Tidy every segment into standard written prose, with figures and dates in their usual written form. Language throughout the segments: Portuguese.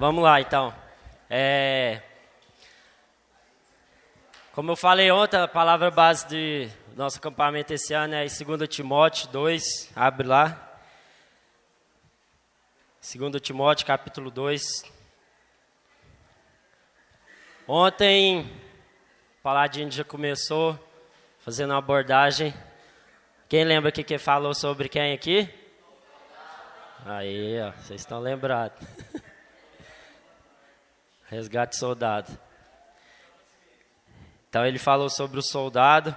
Vamos lá, então. Como eu falei ontem, a palavra base do nosso acampamento esse ano é em 2 Timóteo 2, abre lá. 2 Timóteo, capítulo 2. Ontem, o Paladino já começou fazendo uma abordagem. Quem lembra o que falou sobre quem aqui? Aí, ó, vocês estão lembrados. Resgate soldado. Então ele falou sobre o soldado.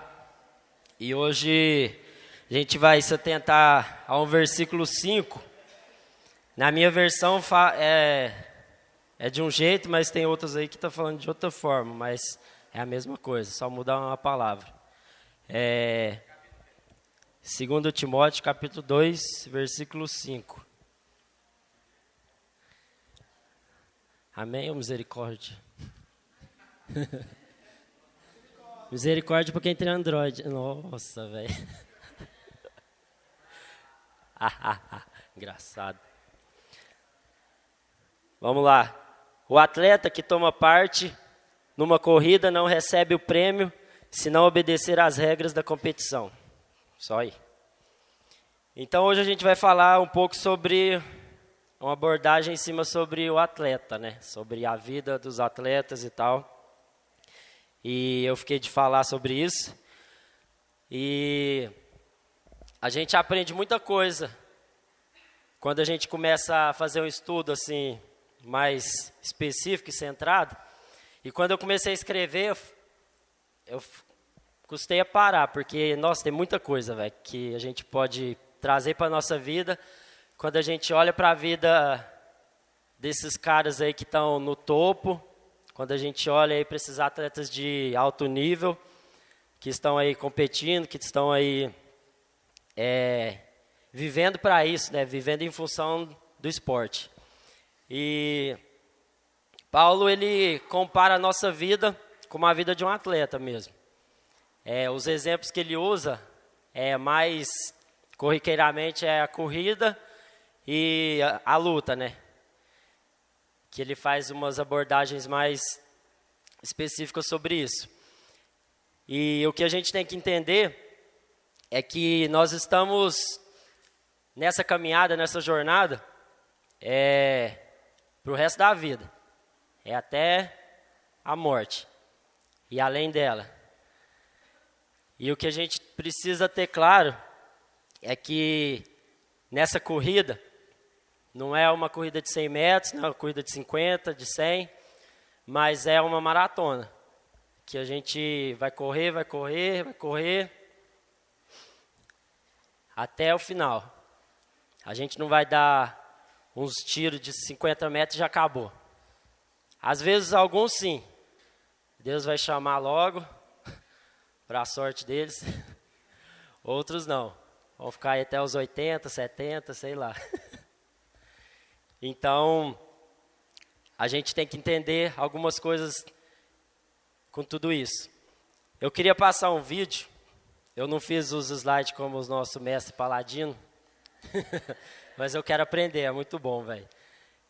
E hoje a gente vai se atentar a um versículo 5. Na minha versão é de um jeito, mas tem outras aí que estão falando de outra forma. Mas é a mesma coisa, só mudar uma palavra. 2 Timóteo, capítulo 2, versículo 5. Amém ou misericórdia? Misericórdia para quem tem Android. Nossa, velho. Engraçado. Vamos lá. O atleta que toma parte numa corrida não recebe o prêmio se não obedecer às regras da competição. Só aí. Então hoje a gente vai falar um pouco sobre uma abordagem em cima sobre o atleta, né? Sobre a vida dos atletas e tal. E eu fiquei de falar sobre isso. E a gente aprende muita coisa quando a gente começa a fazer um estudo assim mais específico e centrado. E quando eu comecei a escrever, eu custei a parar, porque, nossa, tem muita coisa, velho, que a gente pode trazer para a nossa vida. Quando a gente olha para a vida desses caras aí que estão no topo, quando a gente olha aí para esses atletas de alto nível, que estão aí competindo, que estão aí vivendo para isso, né? Vivendo em função do esporte. E Paulo, ele compara a nossa vida com a vida de um atleta mesmo. Os exemplos que ele usa, mais corriqueiramente, é a corrida e a luta, né? Que ele faz umas abordagens mais específicas sobre isso. E o que a gente tem que entender é que nós estamos nessa caminhada, nessa jornada, para o resto da vida. É até a morte. E além dela. E o que a gente precisa ter claro é que nessa corrida, não é uma corrida de 100 metros, não é uma corrida de 50, de 100, mas é uma maratona, que a gente vai correr, até o final. A gente não vai dar uns tiros de 50 metros e já acabou. Às vezes, alguns sim. Deus vai chamar logo, para a sorte deles. Outros não. Vão ficar aí até os 80, 70, sei lá. Então, a gente tem que entender algumas coisas com tudo isso. Eu queria passar um vídeo. Eu não fiz os slides como o nosso mestre Paladino. Mas eu quero aprender, é muito bom, velho.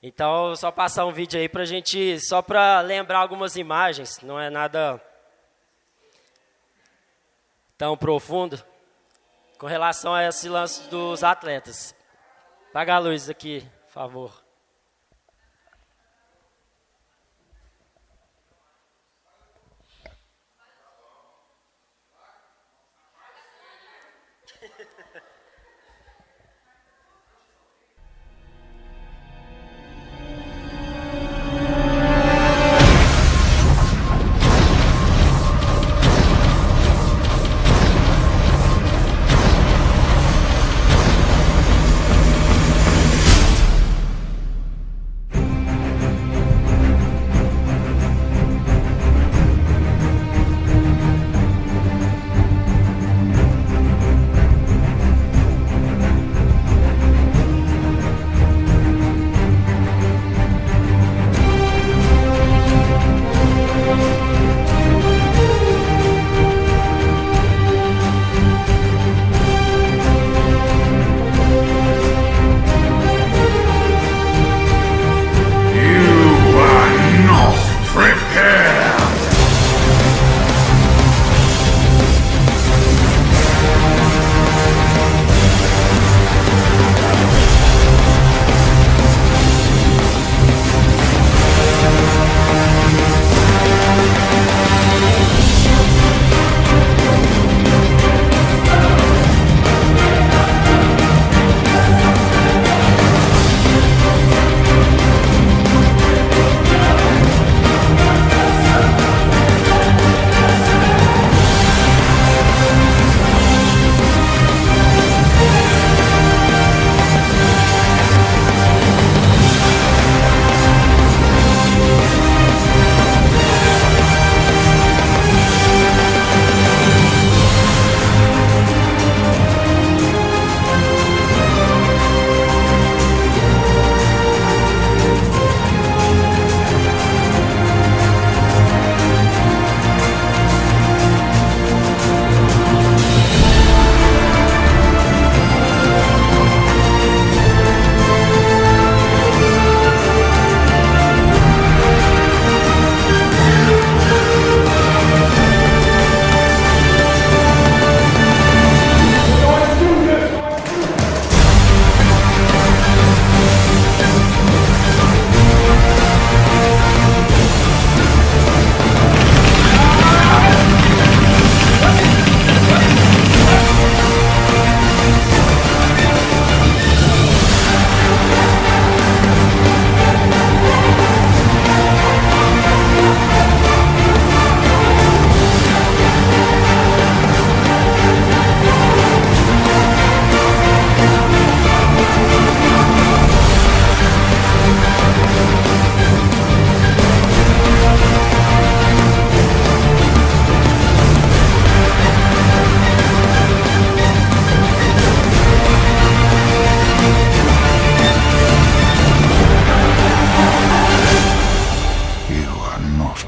Então, só passar um vídeo aí pra gente, só para lembrar algumas imagens. Não é nada tão profundo com relação a esse lance dos atletas. Apaga a luz aqui, por favor.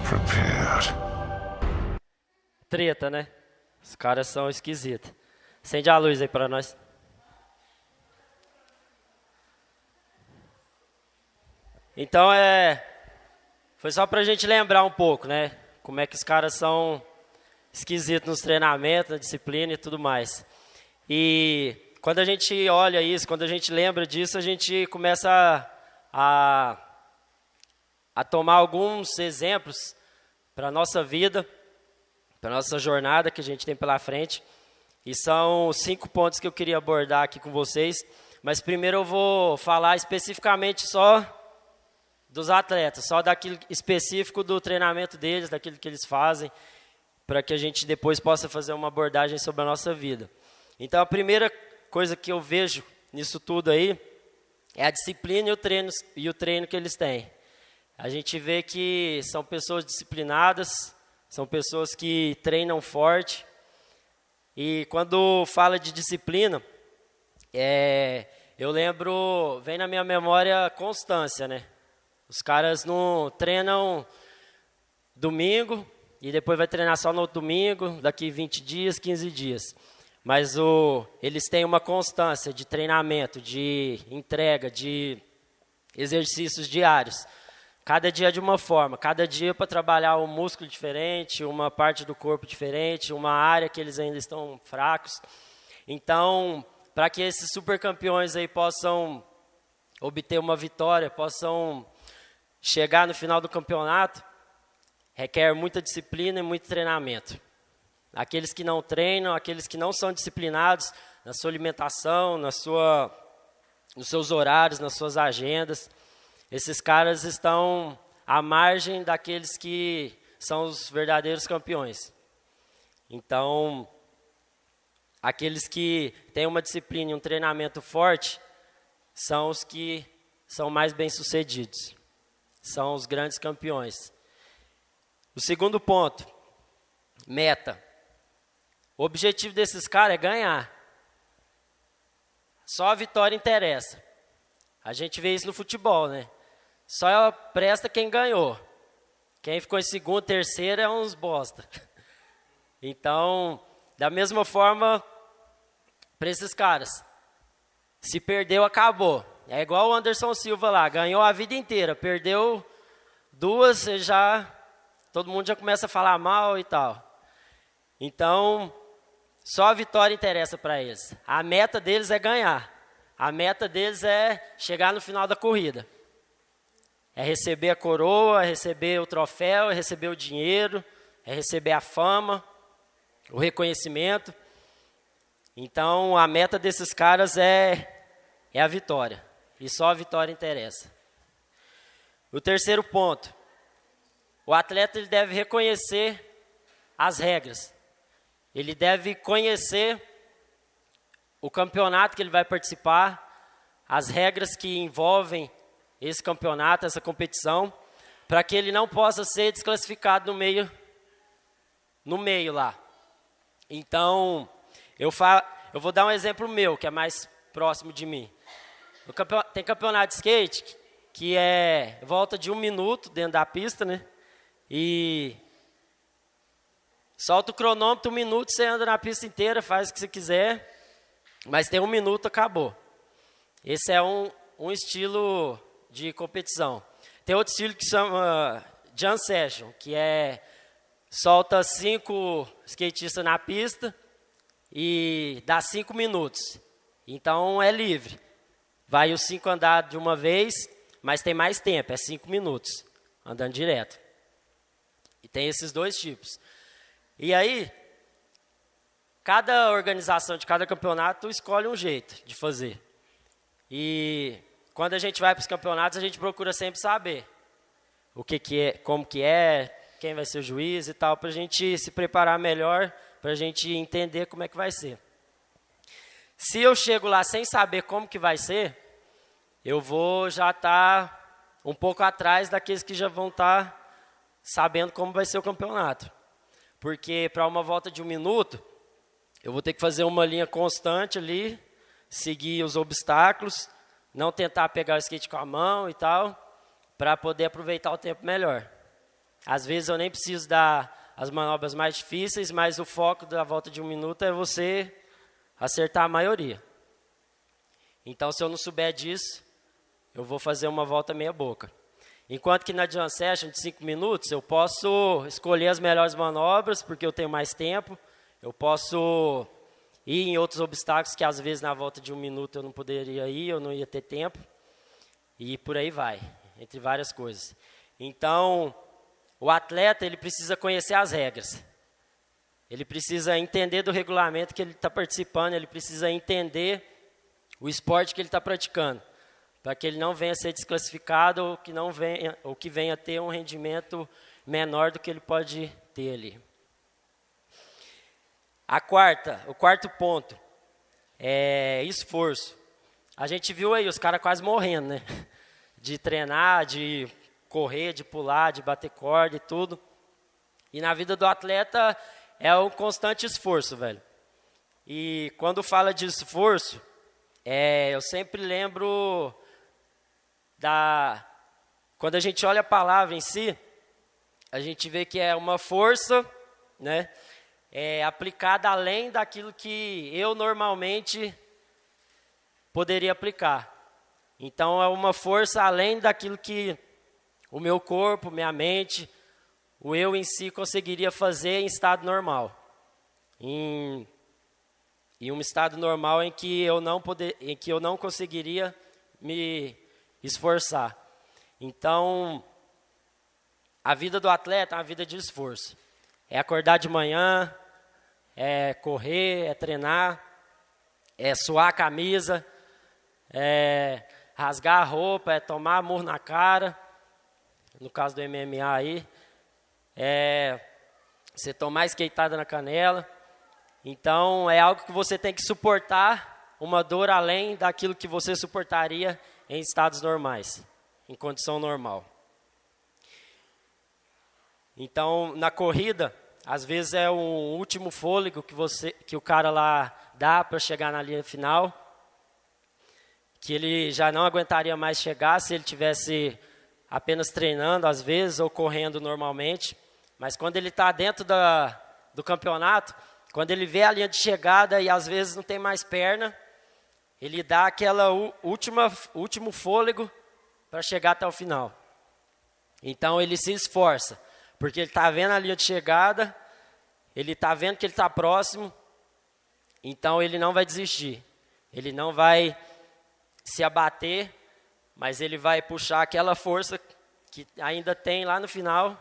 prepared. Treta, né? Os caras são esquisitos. Acende a luz aí pra nós. Então foi só pra gente lembrar um pouco, né? Como é que os caras são esquisitos nos treinamentos, na disciplina e tudo mais. E quando a gente olha isso, quando a gente lembra disso, a gente começa a tomar alguns exemplos para a nossa vida, para a nossa jornada que a gente tem pela frente. E são 5 pontos que eu queria abordar aqui com vocês. Mas primeiro eu vou falar especificamente só dos atletas, só daquilo específico do treinamento deles, daquilo que eles fazem, para que a gente depois possa fazer uma abordagem sobre a nossa vida. Então, a primeira coisa que eu vejo nisso tudo aí é a disciplina e o treino que eles têm. A gente vê que são pessoas disciplinadas, são pessoas que treinam forte. E quando fala de disciplina, eu lembro, vem na minha memória constância, né? Os caras não treinam domingo e depois vai treinar só no outro domingo, daqui 20 dias, 15 dias. Mas eles têm uma constância de treinamento, de entrega, de exercícios diários. Cada dia de uma forma, cada dia para trabalhar um músculo diferente, uma parte do corpo diferente, uma área que eles ainda estão fracos. Então, para que esses supercampeões aí possam obter uma vitória, possam chegar no final do campeonato, requer muita disciplina e muito treinamento. Aqueles que não treinam, aqueles que não são disciplinados na sua alimentação, nos seus horários, nas suas agendas, esses caras estão à margem daqueles que são os verdadeiros campeões. Então, aqueles que têm uma disciplina e um treinamento forte são os que são mais bem-sucedidos. São os grandes campeões. O segundo ponto, meta. O objetivo desses caras é ganhar. Só a vitória interessa. A gente vê isso no futebol, né? Só presta quem ganhou. Quem ficou em segundo, terceiro é uns bosta. Então, da mesma forma, para esses caras, se perdeu, acabou. É igual o Anderson Silva lá, ganhou a vida inteira, perdeu 2, todo mundo já começa a falar mal e tal. Então, só a vitória interessa para eles. A meta deles é ganhar. A meta deles é chegar no final da corrida. É receber a coroa, é receber o troféu, é receber o dinheiro, é receber a fama, o reconhecimento. Então, a meta desses caras é a vitória. E só a vitória interessa. O terceiro ponto. O atleta ele deve reconhecer as regras. Ele deve conhecer o campeonato que ele vai participar, as regras que envolvem esse campeonato, essa competição, para que ele não possa ser desclassificado no meio lá. Então, eu vou dar um exemplo meu, que é mais próximo de mim. Tem campeonato de skate que é volta de 1 minuto dentro da pista, né? E solta o cronômetro, 1 minuto, você anda na pista inteira, faz o que você quiser, mas tem 1 minuto, acabou. Esse é um estilo de competição. Tem outro estilo que chama Jam Session, que solta 5 skatistas na pista e dá 5 minutos. Então é livre. Vai os 5 andar de uma vez, mas tem mais tempo, é 5 minutos, andando direto. E tem esses 2 tipos. E aí, cada organização de cada campeonato escolhe um jeito de fazer. E quando a gente vai para os campeonatos, a gente procura sempre saber o que é, como que é, quem vai ser o juiz e tal, para a gente se preparar melhor, para a gente entender como é que vai ser. Se eu chego lá sem saber como que vai ser, eu vou já estar um pouco atrás daqueles que já vão estar sabendo como vai ser o campeonato. Porque para uma volta de 1 minuto, eu vou ter que fazer uma linha constante ali, seguir os obstáculos, não tentar pegar o skate com a mão e tal, para poder aproveitar o tempo melhor. Às vezes eu nem preciso dar as manobras mais difíceis, mas o foco da volta de 1 minuto é você acertar a maioria. Então, se eu não souber disso, eu vou fazer uma volta meia boca. Enquanto que na jam session de 5 minutos, eu posso escolher as melhores manobras, porque eu tenho mais tempo. Eu posso ir em outros obstáculos que às vezes na volta de 1 minuto eu não poderia ir, eu não ia ter tempo. E por aí vai, entre várias coisas. Então, o atleta ele precisa conhecer as regras. Ele precisa entender do regulamento que ele está participando, ele precisa entender o esporte que ele está praticando, para que ele não venha a ser desclassificado ou que venha a ter um rendimento menor do que ele pode ter ali. O quarto ponto é esforço. A gente viu aí os caras quase morrendo, né? De treinar, de correr, de pular, de bater corda e tudo. E na vida do atleta é um constante esforço, velho. E quando fala de esforço, eu sempre lembro quando a gente olha a palavra em si, a gente vê que é uma força, né, aplicada além daquilo que eu normalmente poderia aplicar. Então, é uma força além daquilo que o meu corpo, minha mente, o eu em si conseguiria fazer em estado normal. Em um estado normal em que eu não conseguiria me esforçar. Então, a vida do atleta é uma vida de esforço. É acordar de manhã, é correr, é treinar, é suar a camisa, é rasgar a roupa, é tomar murro na cara, no caso do MMA aí, é você tomar skateada na canela. Então, é algo que você tem que suportar, uma dor além daquilo que você suportaria em estados normais, em condição normal. Então, na corrida, às vezes é o último fôlego que o cara lá dá para chegar na linha final, que ele já não aguentaria mais chegar se ele tivesse apenas treinando, às vezes, ou correndo normalmente. Mas quando ele está dentro do campeonato, quando ele vê a linha de chegada e às vezes não tem mais perna, ele dá aquela último fôlego para chegar até o final. Então ele se esforça, porque ele está vendo a linha de chegada, ele está vendo que ele está próximo, então ele não vai desistir. Ele não vai se abater, mas ele vai puxar aquela força que ainda tem lá no final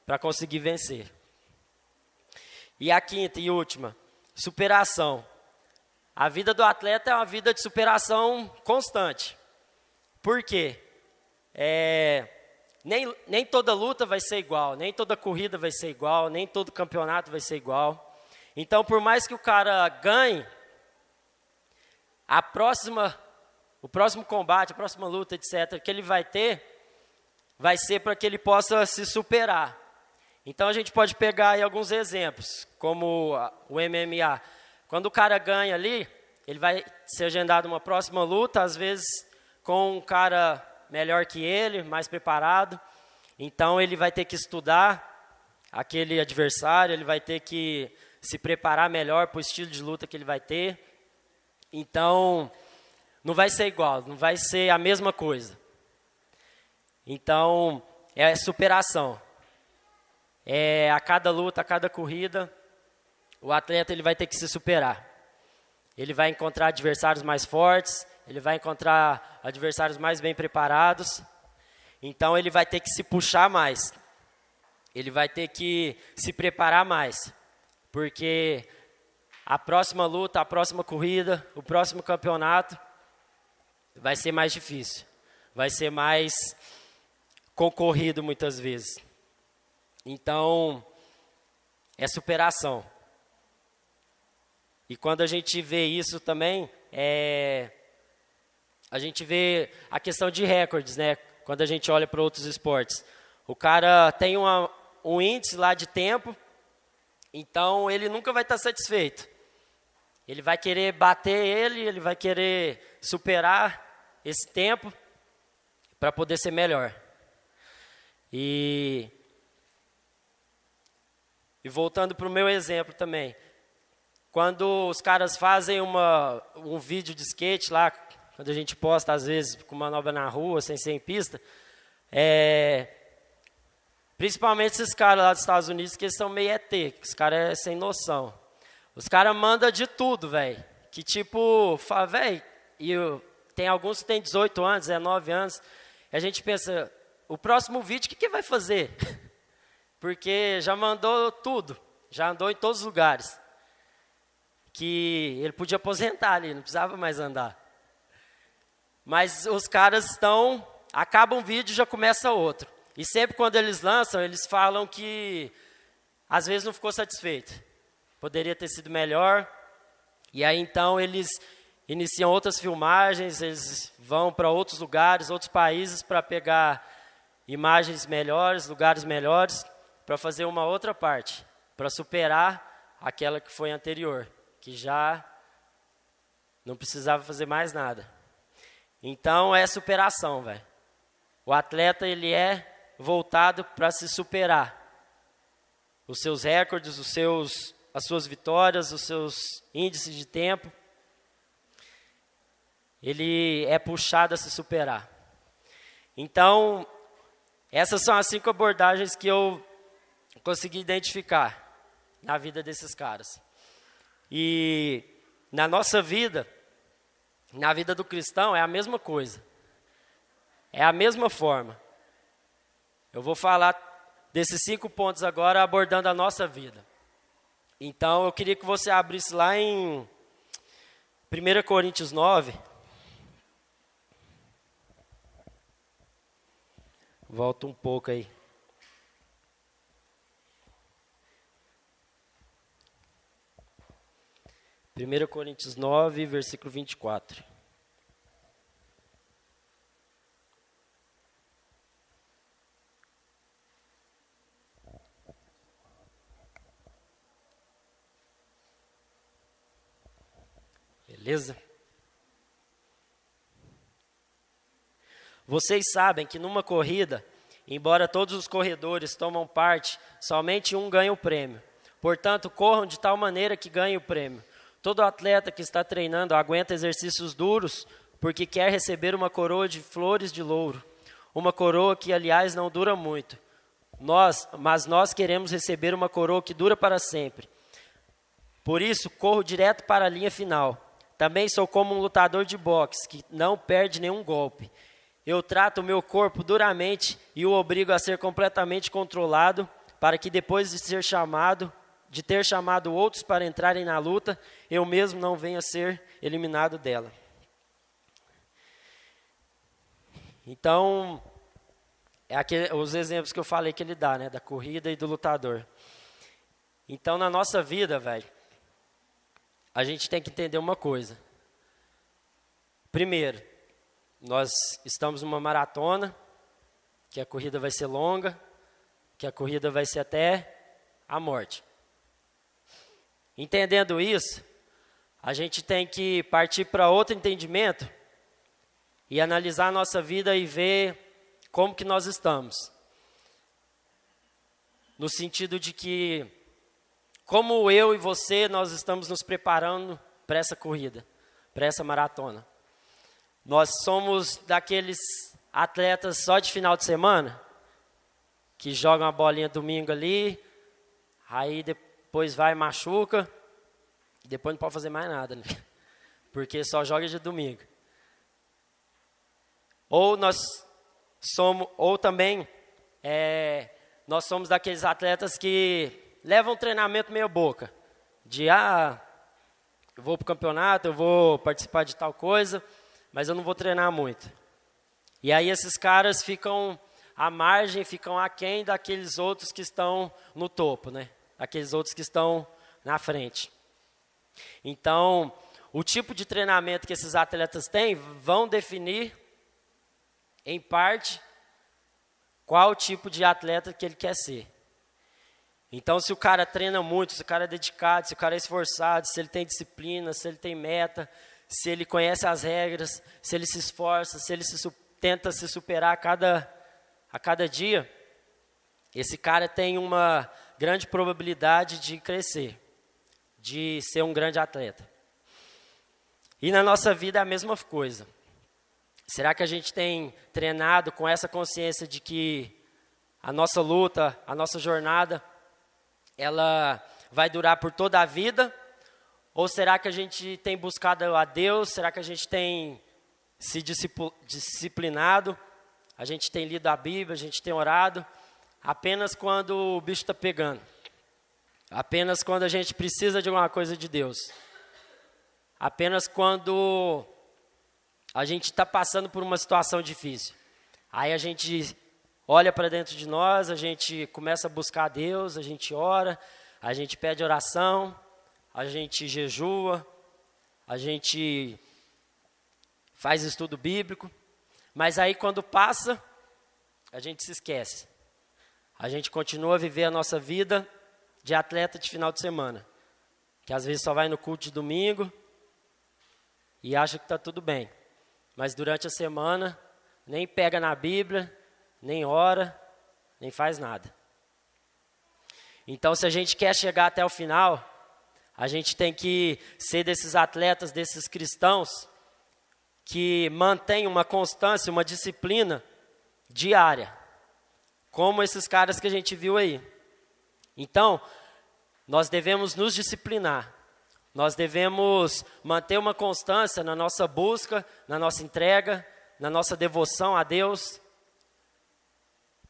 para conseguir vencer. E a quinta e última, superação. A vida do atleta é uma vida de superação constante. Por quê? Nem toda luta vai ser igual, nem toda corrida vai ser igual, nem todo campeonato vai ser igual. Então, por mais que o cara ganhe, o próximo combate, a próxima luta, etc., que ele vai ter, vai ser para que ele possa se superar. Então, a gente pode pegar aí alguns exemplos, como o MMA. Quando o cara ganha ali, ele vai ser agendado uma próxima luta, às vezes com um cara melhor que ele, mais preparado. Então, ele vai ter que estudar aquele adversário, ele vai ter que se preparar melhor para o estilo de luta que ele vai ter. Então, não vai ser igual, não vai ser a mesma coisa. Então, é superação. A cada luta, a cada corrida, o atleta ele vai ter que se superar. Ele vai encontrar adversários mais fortes, ele vai encontrar adversários mais bem preparados. Então, ele vai ter que se puxar mais. Ele vai ter que se preparar mais. Porque a próxima luta, a próxima corrida, o próximo campeonato vai ser mais difícil. Vai ser mais concorrido muitas vezes. Então, é superação. E quando a gente vê isso também, a gente vê a questão de recordes, né? Quando a gente olha para outros esportes. O cara tem um índice lá de tempo, então ele nunca vai estar satisfeito. Ele vai querer bater ele vai querer superar esse tempo para poder ser melhor. E E voltando para o meu exemplo também, quando os caras fazem um vídeo de skate lá, quando a gente posta às vezes com manobra na rua, sem ser em pista, principalmente esses caras lá dos Estados Unidos, que eles são meio ET, que os caras é sem noção. Os caras mandam de tudo, velho. Que tipo, fala, velho, tem alguns que tem 18 anos, 19 anos, e a gente pensa, o próximo vídeo, o que vai fazer? Porque já mandou tudo, já andou em todos os lugares. Que ele podia aposentar ali, não precisava mais andar. Mas os caras acaba um vídeo e já começa outro. E sempre quando eles lançam, eles falam que às vezes não ficou satisfeito. Poderia ter sido melhor. E aí então eles iniciam outras filmagens, eles vão para outros lugares, outros países para pegar imagens melhores, lugares melhores, para fazer uma outra parte, para superar aquela que foi anterior, que já não precisava fazer mais nada. Então é superação, velho. O atleta ele é voltado para se superar. Os seus recordes, as suas vitórias, os seus índices de tempo, ele é puxado a se superar. Então, essas são as 5 abordagens que eu consegui identificar na vida desses caras. E na nossa vida, na vida do cristão, é a mesma coisa. É a mesma forma. Eu vou falar desses 5 pontos agora, abordando a nossa vida. Então, eu queria que você abrisse lá em 1 Coríntios 9. Volta um pouco aí. 1 Coríntios 9, versículo 24. Beleza? Vocês sabem que numa corrida, embora todos os corredores tomam parte, somente um ganha o prêmio. Portanto, corram de tal maneira que ganhem o prêmio. Todo atleta que está treinando aguenta exercícios duros porque quer receber uma coroa de flores de louro. Uma coroa que, aliás, não dura muito. Mas nós queremos receber uma coroa que dura para sempre. Por isso, corro direto para a linha final. Também sou como um lutador de boxe que não perde nenhum golpe. Eu trato o meu corpo duramente e o obrigo a ser completamente controlado para que depois de ter chamado outros para entrarem na luta, eu mesmo não venha a ser eliminado dela. Então, os exemplos que eu falei que ele dá, né, da corrida e do lutador. Então, na nossa vida, velho, a gente tem que entender uma coisa. Primeiro, nós estamos numa maratona, que a corrida vai ser longa, que a corrida vai ser até a morte. Entendendo isso, a gente tem que partir para outro entendimento e analisar a nossa vida e ver como que nós estamos. No sentido de que, como eu e você, nós estamos nos preparando para essa corrida, para essa maratona. Nós somos daqueles atletas só de final de semana, que jogam a bolinha domingo ali, aí depois vai e machuca, e depois não pode fazer mais nada, né? Porque só joga de domingo. Ou também nós somos daqueles atletas que levam um treinamento meia boca, de eu vou para o campeonato, eu vou participar de tal coisa, mas eu não vou treinar muito. E aí esses caras ficam à margem, ficam aquém daqueles outros que estão no topo, né? Aqueles outros que estão na frente. Então, o tipo de treinamento que esses atletas têm vão definir, em parte, qual tipo de atleta que ele quer ser. Então, se o cara treina muito, se o cara é dedicado, se o cara é esforçado, se ele tem disciplina, se ele tem meta, se ele conhece as regras, se ele se esforça, se ele tenta se superar a cada dia, esse cara tem uma grande probabilidade de crescer, de ser um grande atleta. E na nossa vida é a mesma coisa. Será que a gente tem treinado com essa consciência de que a nossa luta, a nossa jornada, ela vai durar por toda a vida? Ou será que a gente tem buscado a Deus? Será que a gente tem se disciplinado? A gente tem lido a Bíblia, a gente tem orado apenas quando o bicho está pegando. Apenas quando a gente precisa de alguma coisa de Deus. Apenas quando a gente está passando por uma situação difícil. Aí a gente olha para dentro de nós, a gente começa a buscar a Deus, a gente ora, a gente pede oração, a gente jejua, a gente faz estudo bíblico. Mas aí quando passa, a gente se esquece. A gente continua a viver a nossa vida de atleta de final de semana. Que às vezes só vai no culto de domingo e acha que está tudo bem. Mas durante a semana, nem pega na Bíblia, nem ora, nem faz nada. Então, se a gente quer chegar até o final, a gente tem que ser desses atletas, desses cristãos, que mantêm uma constância, uma disciplina diária. Como esses caras que a gente viu aí. Então, nós devemos nos disciplinar. Nós devemos manter uma constância na nossa busca, na nossa entrega, na nossa devoção a Deus,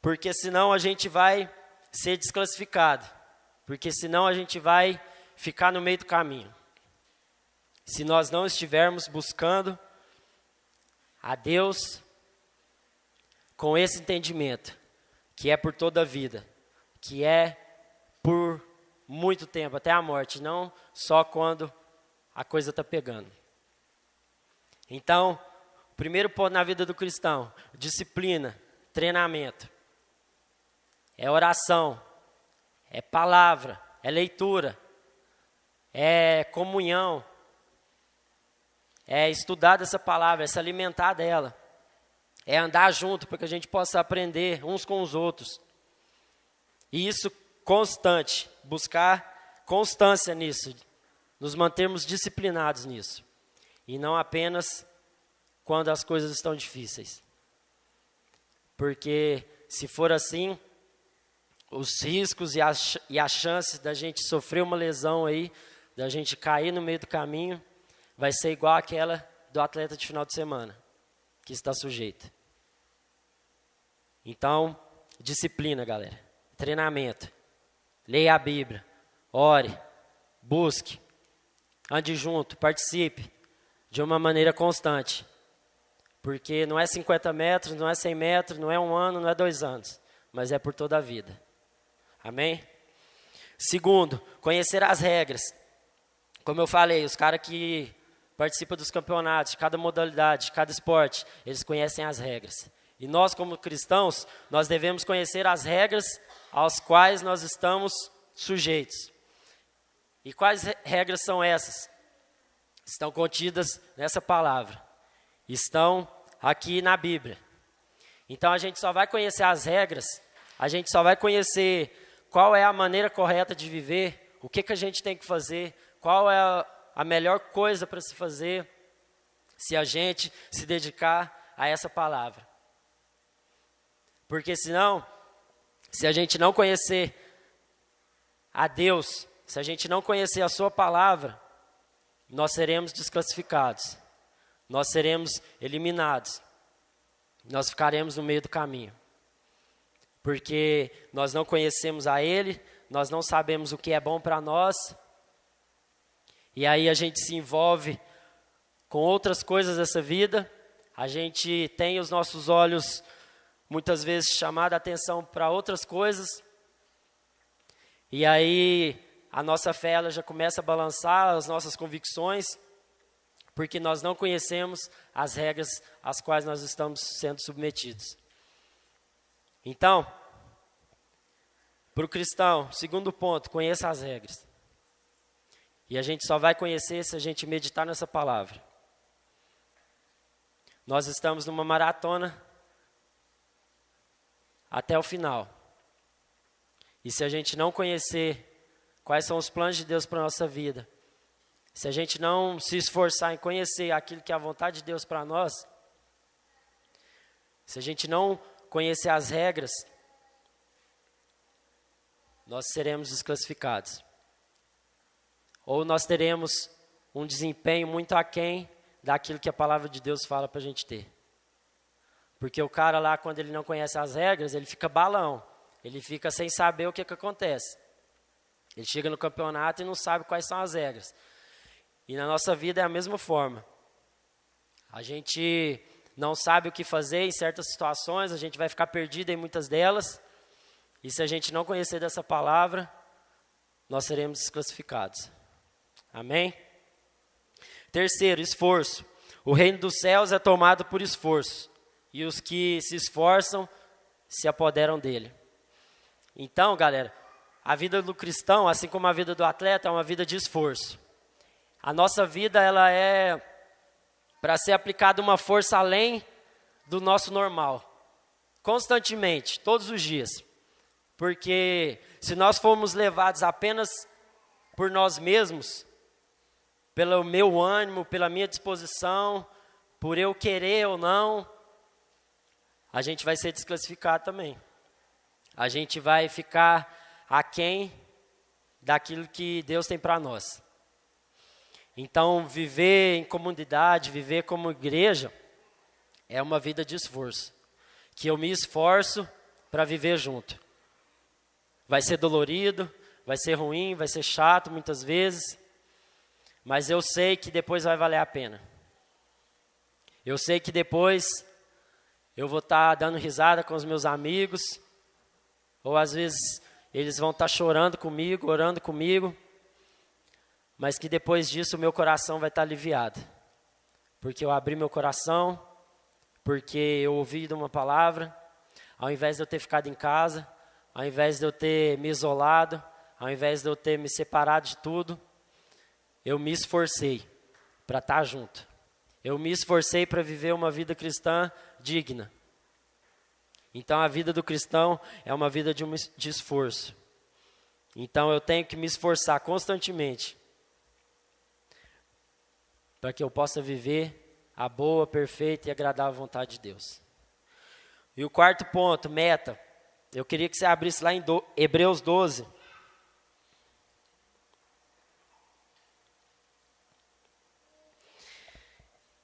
porque senão a gente vai ser desclassificado, porque senão a gente vai ficar no meio do caminho. Se nós não estivermos buscando a Deus com esse entendimento, que é por toda a vida, que é por muito tempo, até a morte, não só quando a coisa está pegando. Então, o primeiro ponto na vida do cristão, disciplina, treinamento, é oração, é palavra, é leitura, é comunhão, é estudar dessa palavra, é se alimentar dela, é andar junto para que a gente possa aprender uns com os outros. E isso constante, buscar constância nisso, nos mantermos disciplinados nisso. E não apenas quando as coisas estão difíceis. Porque se for assim, os riscos e a chance da gente sofrer uma lesão aí, da gente cair no meio do caminho, vai ser igual àquela do atleta de final de semana, que está sujeito. Então, disciplina, galera. Treinamento. Leia a Bíblia. Ore. Busque. Ande junto. Participe. De uma maneira constante. Porque não é 50 metros, não é 100 metros, não é 1 ano, não é 2 anos. Mas é por toda a vida. Amém? Segundo, conhecer as regras. Como eu falei, os caras que participam dos campeonatos, de cada modalidade, de cada esporte, eles conhecem as regras. E nós, como cristãos, nós devemos conhecer as regras às quais nós estamos sujeitos. E quais regras são essas? Estão contidas nessa palavra. Estão aqui na Bíblia. Então, a gente só vai conhecer as regras, a gente só vai conhecer qual é a maneira correta de viver, o que a gente tem que fazer, qual é a melhor coisa para se fazer, se a gente se dedicar a essa palavra. Porque senão, se a gente não conhecer a Deus, se a gente não conhecer a sua palavra, nós seremos desclassificados, nós seremos eliminados, nós ficaremos no meio do caminho. Porque nós não conhecemos a Ele, nós não sabemos o que é bom para nós, e aí a gente se envolve com outras coisas dessa vida, a gente tem os nossos olhos muitas vezes chamado a atenção para outras coisas, e aí a nossa fé ela já começa a balançar, as nossas convicções, porque nós não conhecemos as regras às quais nós estamos sendo submetidos. Então, para o cristão, segundo ponto, conheça as regras. E a gente só vai conhecer se a gente meditar nessa palavra. Nós estamos numa maratona até o final. E se a gente não conhecer quais são os planos de Deus para a nossa vida, se a gente não se esforçar em conhecer aquilo que é a vontade de Deus para nós, se a gente não conhecer as regras, nós seremos desclassificados. Ou nós teremos um desempenho muito aquém daquilo que a palavra de Deus fala para a gente ter. Porque o cara lá, quando ele não conhece as regras, ele fica balão. Ele fica sem saber o que acontece. Ele chega no campeonato e não sabe quais são as regras. E na nossa vida é a mesma forma. A gente não sabe o que fazer em certas situações, a gente vai ficar perdido em muitas delas. E se a gente não conhecer dessa palavra, nós seremos desclassificados. Amém? Terceiro, esforço. O reino dos céus é tomado por esforço. E os que se esforçam se apoderam dele. Então, galera, a vida do cristão, assim como a vida do atleta, é uma vida de esforço. A nossa vida, ela é para ser aplicada uma força além do nosso normal. Constantemente, todos os dias. Porque se nós formos levados apenas por nós mesmos, pelo meu ânimo, pela minha disposição, por eu querer ou não, a gente vai ser desclassificado também. A gente vai ficar aquém daquilo que Deus tem para nós. Então, viver em comunidade, viver como igreja, é uma vida de esforço. Que eu me esforço para viver junto. Vai ser dolorido, vai ser ruim, vai ser chato muitas vezes, mas eu sei que depois vai valer a pena. Eu sei que depois eu vou estar dando risada com os meus amigos, ou às vezes eles vão estar chorando comigo, orando comigo, mas que depois disso o meu coração vai estar aliviado. Porque eu abri meu coração, porque eu ouvi de uma palavra, ao invés de eu ter ficado em casa, ao invés de eu ter me isolado, ao invés de eu ter me separado de tudo, eu me esforcei para estar junto. Eu me esforcei para viver uma vida cristã digna. Então a vida do cristão é uma vida de esforço. Então eu tenho que me esforçar constantemente para que eu possa viver a boa, perfeita e agradável vontade de Deus. E o quarto ponto, meta. Eu queria que você abrisse lá em Hebreus 12.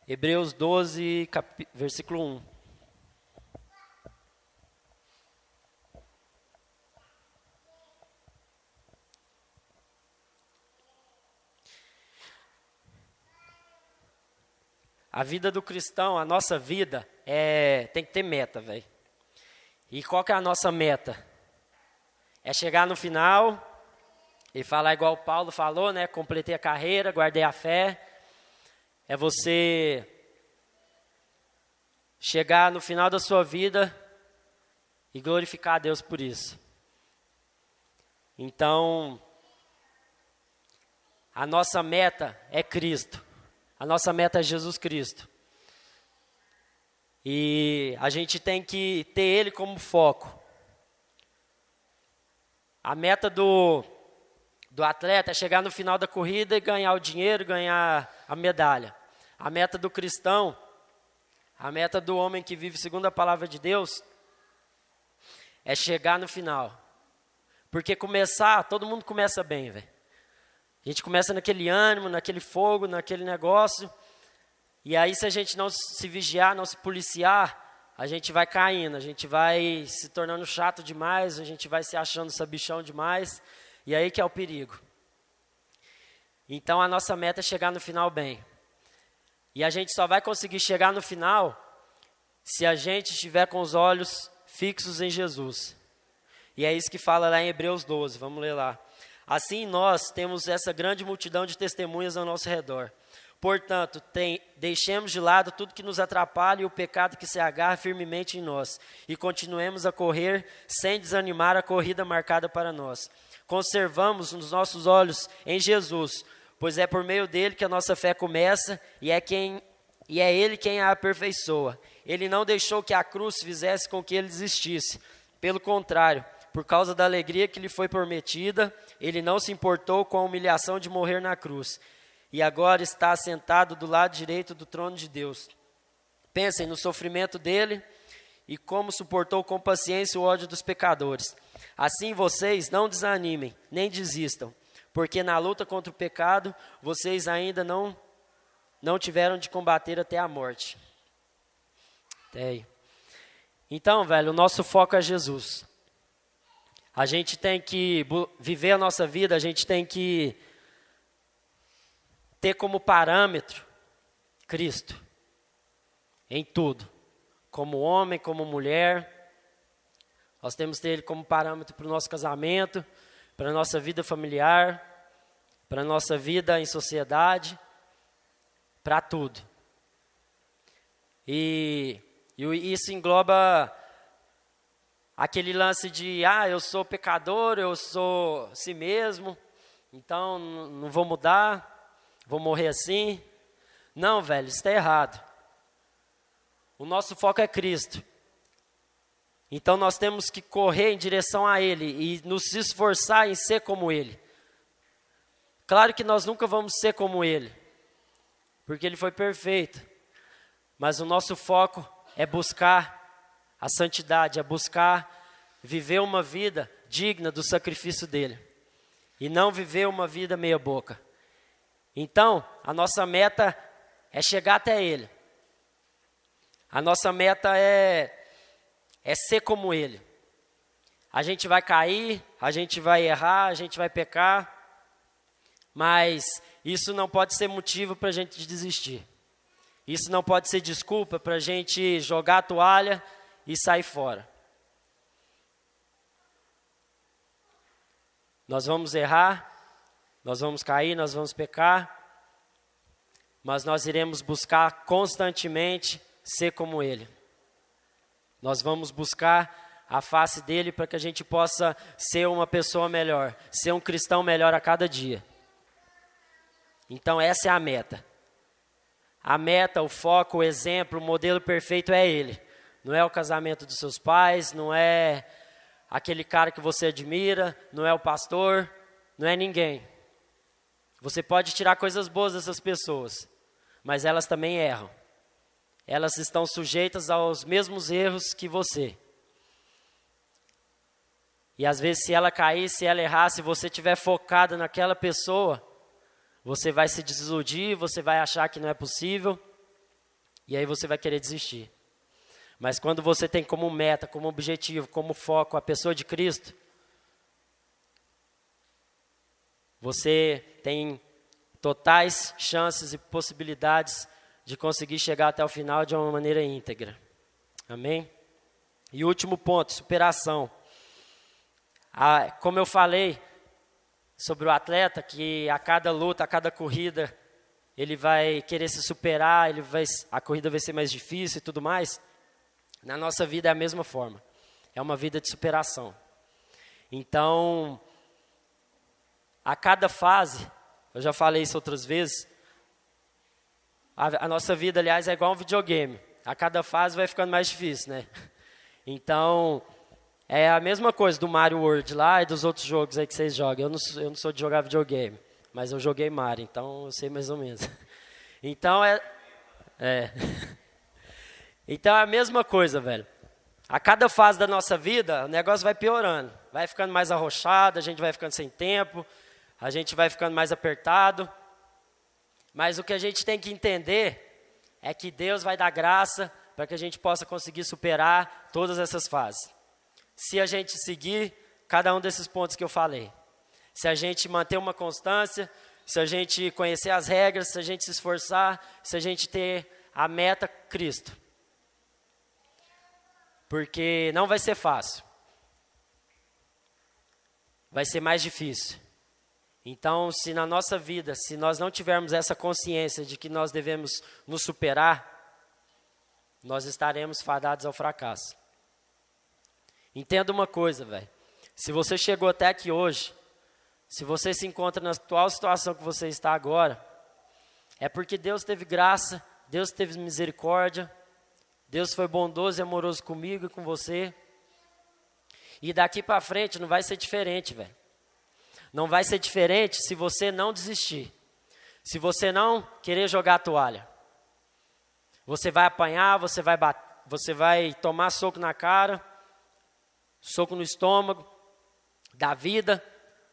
Hebreus 12, versículo 1. A vida do cristão, a nossa vida, tem que ter meta, velho. E qual que é a nossa meta? É chegar no final e falar igual o Paulo falou, né? Completei a carreira, guardei a fé. É você chegar no final da sua vida e glorificar a Deus por isso. Então, a nossa meta é Cristo. A nossa meta é Jesus Cristo. E a gente tem que ter Ele como foco. A meta do atleta é chegar no final da corrida e ganhar o dinheiro, ganhar a medalha. A meta do cristão, a meta do homem que vive segundo a palavra de Deus, é chegar no final. Porque todo mundo começa bem, velho. A gente começa naquele ânimo, naquele fogo, naquele negócio. E aí, se a gente não se vigiar, não se policiar, a gente vai caindo, a gente vai se tornando chato demais, a gente vai se achando sabichão demais, e aí que é o perigo. Então, a nossa meta é chegar no final bem. E a gente só vai conseguir chegar no final se a gente estiver com os olhos fixos em Jesus. E é isso que fala lá em Hebreus 12, vamos ler lá. Assim, nós temos essa grande multidão de testemunhas ao nosso redor. Portanto, deixemos de lado tudo que nos atrapalha e o pecado que se agarra firmemente em nós. E continuemos a correr sem desanimar a corrida marcada para nós. Conservamos os nossos olhos em Jesus, pois é por meio dele que a nossa fé começa e é ele quem a aperfeiçoa. Ele não deixou que a cruz fizesse com que ele desistisse. Pelo contrário, por causa da alegria que lhe foi prometida, ele não se importou com a humilhação de morrer na cruz. E agora está sentado do lado direito do trono de Deus. Pensem no sofrimento dele e como suportou com paciência o ódio dos pecadores. Assim vocês não desanimem, nem desistam, porque na luta contra o pecado, vocês ainda não tiveram de combater até a morte. Então, velho, o nosso foco é Jesus. A gente tem que viver a nossa vida, a gente tem que ter como parâmetro Cristo. Em tudo. Como homem, como mulher. Nós temos que ter Ele como parâmetro para o nosso casamento, para a nossa vida familiar, para a nossa vida em sociedade, para tudo. E isso engloba aquele lance de, eu sou pecador, eu sou si mesmo, então não vou mudar, vou morrer assim. Não, velho, isso está errado. O nosso foco é Cristo. Então nós temos que correr em direção a Ele e nos esforçar em ser como Ele. Claro que nós nunca vamos ser como Ele, porque Ele foi perfeito. Mas o nosso foco é buscar a santidade, é buscar viver uma vida digna do sacrifício dEle. E não viver uma vida meia boca. Então, a nossa meta é chegar até Ele. A nossa meta é ser como Ele. A gente vai cair, a gente vai errar, a gente vai pecar, mas isso não pode ser motivo para a gente desistir. Isso não pode ser desculpa para a gente jogar a toalha e sair fora. Nós vamos errar, nós vamos cair, nós vamos pecar, mas nós iremos buscar constantemente ser como Ele. Nós vamos buscar a face dEle para que a gente possa ser uma pessoa melhor, ser um cristão melhor a cada dia. Então essa é a meta. A meta, o foco, o exemplo, o modelo perfeito é Ele. Não é o casamento dos seus pais, não é aquele cara que você admira, não é o pastor, não é ninguém. Você pode tirar coisas boas dessas pessoas, mas elas também erram. Elas estão sujeitas aos mesmos erros que você. E às vezes se ela cair, se ela errar, se você estiver focado naquela pessoa, você vai se desiludir, você vai achar que não é possível, e aí você vai querer desistir. Mas quando você tem como meta, como objetivo, como foco a pessoa de Cristo, você tem totais chances e possibilidades de conseguir chegar até o final de uma maneira íntegra. Amém? E último ponto, superação. Como eu falei sobre o atleta, que a cada luta, a cada corrida, ele vai querer se superar, a corrida vai ser mais difícil e tudo mais. Na nossa vida é a mesma forma. É uma vida de superação. Então, a cada fase, eu já falei isso outras vezes, a nossa vida, aliás, é igual um videogame. A cada fase vai ficando mais difícil, né? Então, é a mesma coisa do Mario World lá e dos outros jogos aí que vocês jogam. Eu não sou de jogar videogame, mas eu joguei Mario, então eu sei mais ou menos. Então, Então, é a mesma coisa, velho. A cada fase da nossa vida, o negócio vai piorando. Vai ficando mais arrochado, a gente vai ficando sem tempo, a gente vai ficando mais apertado. Mas o que a gente tem que entender é que Deus vai dar graça para que a gente possa conseguir superar todas essas fases. Se a gente seguir cada um desses pontos que eu falei. Se a gente manter uma constância, se a gente conhecer as regras, se a gente se esforçar, se a gente ter a meta Cristo. Porque não vai ser fácil. Vai ser mais difícil. Então, se na nossa vida, se nós não tivermos essa consciência de que nós devemos nos superar, nós estaremos fadados ao fracasso. Entenda uma coisa, velho. Se você chegou até aqui hoje, se você se encontra na atual situação que você está agora, é porque Deus teve graça, Deus teve misericórdia, Deus foi bondoso e amoroso comigo e com você. E daqui para frente não vai ser diferente, velho. Não vai ser diferente se você não desistir. Se você não querer jogar a toalha. Você vai apanhar, você vai tomar soco na cara, soco no estômago da vida,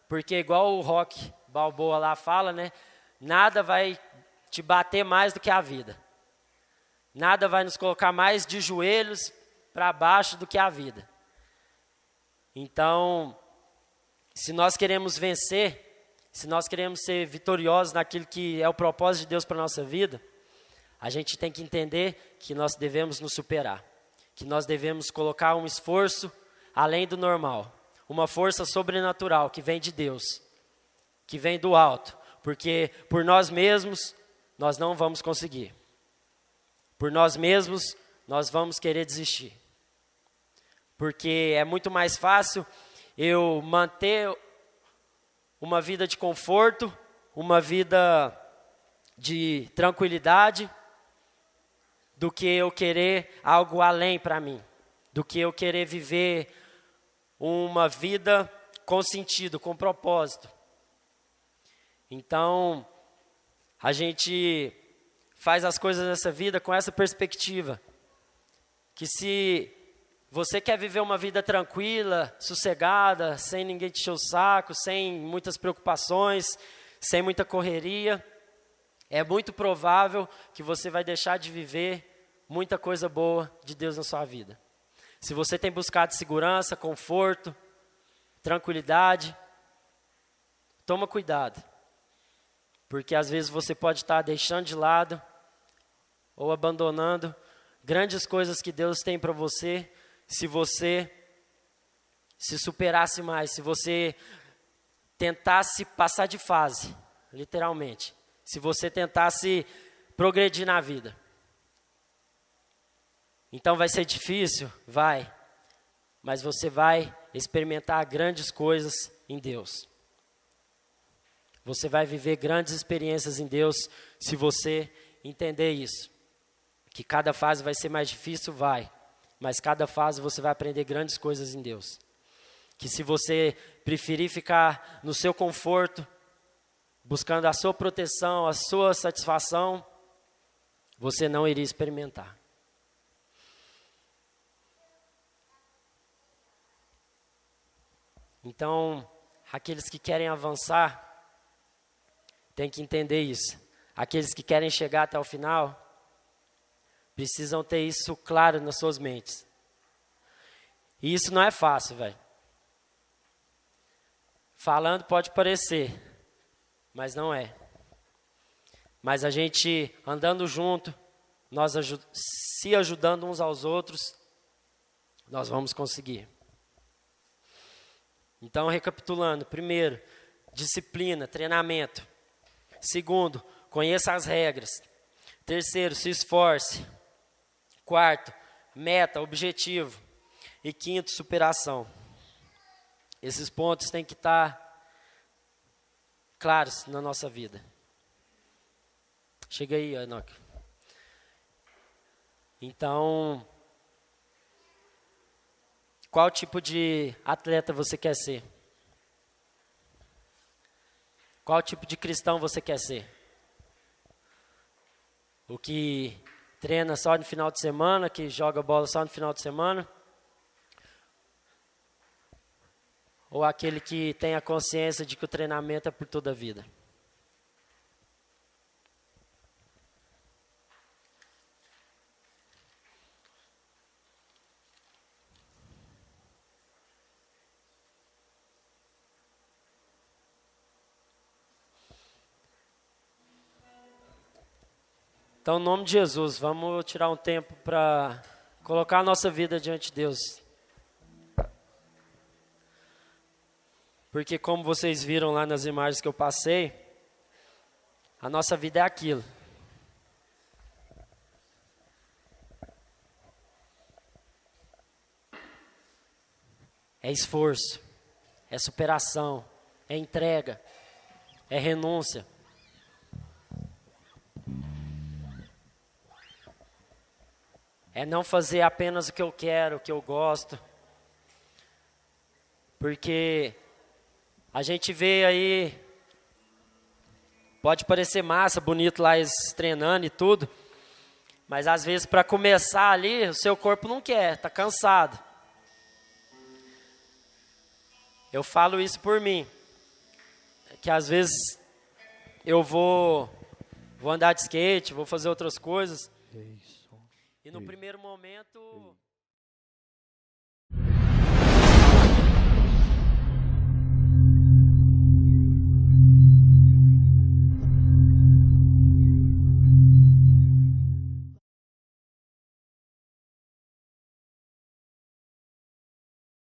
porque igual o Rock Balboa lá fala, né? Nada vai te bater mais do que a vida. Nada vai nos colocar mais de joelhos para baixo do que a vida. Então, se nós queremos vencer, se nós queremos ser vitoriosos naquilo que é o propósito de Deus para a nossa vida, a gente tem que entender que nós devemos nos superar, que nós devemos colocar um esforço além do normal, uma força sobrenatural que vem de Deus, que vem do alto, porque por nós mesmos nós não vamos conseguir. Por nós mesmos nós vamos querer desistir. Porque é muito mais fácil eu manter uma vida de conforto, uma vida de tranquilidade, do que eu querer algo além para mim, do que eu querer viver uma vida com sentido, com propósito. Então, a gente faz as coisas nessa vida com essa perspectiva, que se você quer viver uma vida tranquila, sossegada, sem ninguém te encher o saco, sem muitas preocupações, sem muita correria, é muito provável que você vai deixar de viver muita coisa boa de Deus na sua vida. Se você tem buscado segurança, conforto, tranquilidade, toma cuidado. Porque às vezes você pode estar deixando de lado ou abandonando grandes coisas que Deus tem para você, se você se superasse mais, se você tentasse passar de fase, literalmente. Se você tentasse progredir na vida. Então vai ser difícil? Vai. Mas você vai experimentar grandes coisas em Deus. Você vai viver grandes experiências em Deus se você entender isso. Que cada fase vai ser mais difícil, vai. Mas cada fase você vai aprender grandes coisas em Deus. Que se você preferir ficar no seu conforto, buscando a sua proteção, a sua satisfação, você não iria experimentar. Então, aqueles que querem avançar, têm que entender isso. Aqueles que querem chegar até o final, precisam ter isso claro nas suas mentes. E isso não é fácil, velho. Falando pode parecer, mas não é. Mas a gente andando junto, nós se ajudando uns aos outros, nós vamos conseguir. Então, recapitulando, primeiro, disciplina, treinamento. Segundo, conheça as regras. Terceiro, se esforce. Quarto, meta, objetivo. E quinto, superação. Esses pontos têm que estar claros na nossa vida. Chega aí, Enoque. Então, qual tipo de atleta você quer ser? Qual tipo de cristão você quer ser? O que treina só no final de semana, que joga bola só no final de semana? Ou aquele que tem a consciência de que o treinamento é por toda a vida? Então, em nome de Jesus, vamos tirar um tempo para colocar a nossa vida diante de Deus. Porque como vocês viram lá nas imagens que eu passei, a nossa vida é aquilo. É esforço, é superação, é entrega, é renúncia. É não fazer apenas o que eu quero, o que eu gosto. Porque a gente vê aí, pode parecer massa, bonito lá eles treinando e tudo, mas às vezes para começar ali, o seu corpo não quer, tá cansado. Eu falo isso por mim, que às vezes eu vou andar de skate, vou fazer outras coisas, e no primeiro momento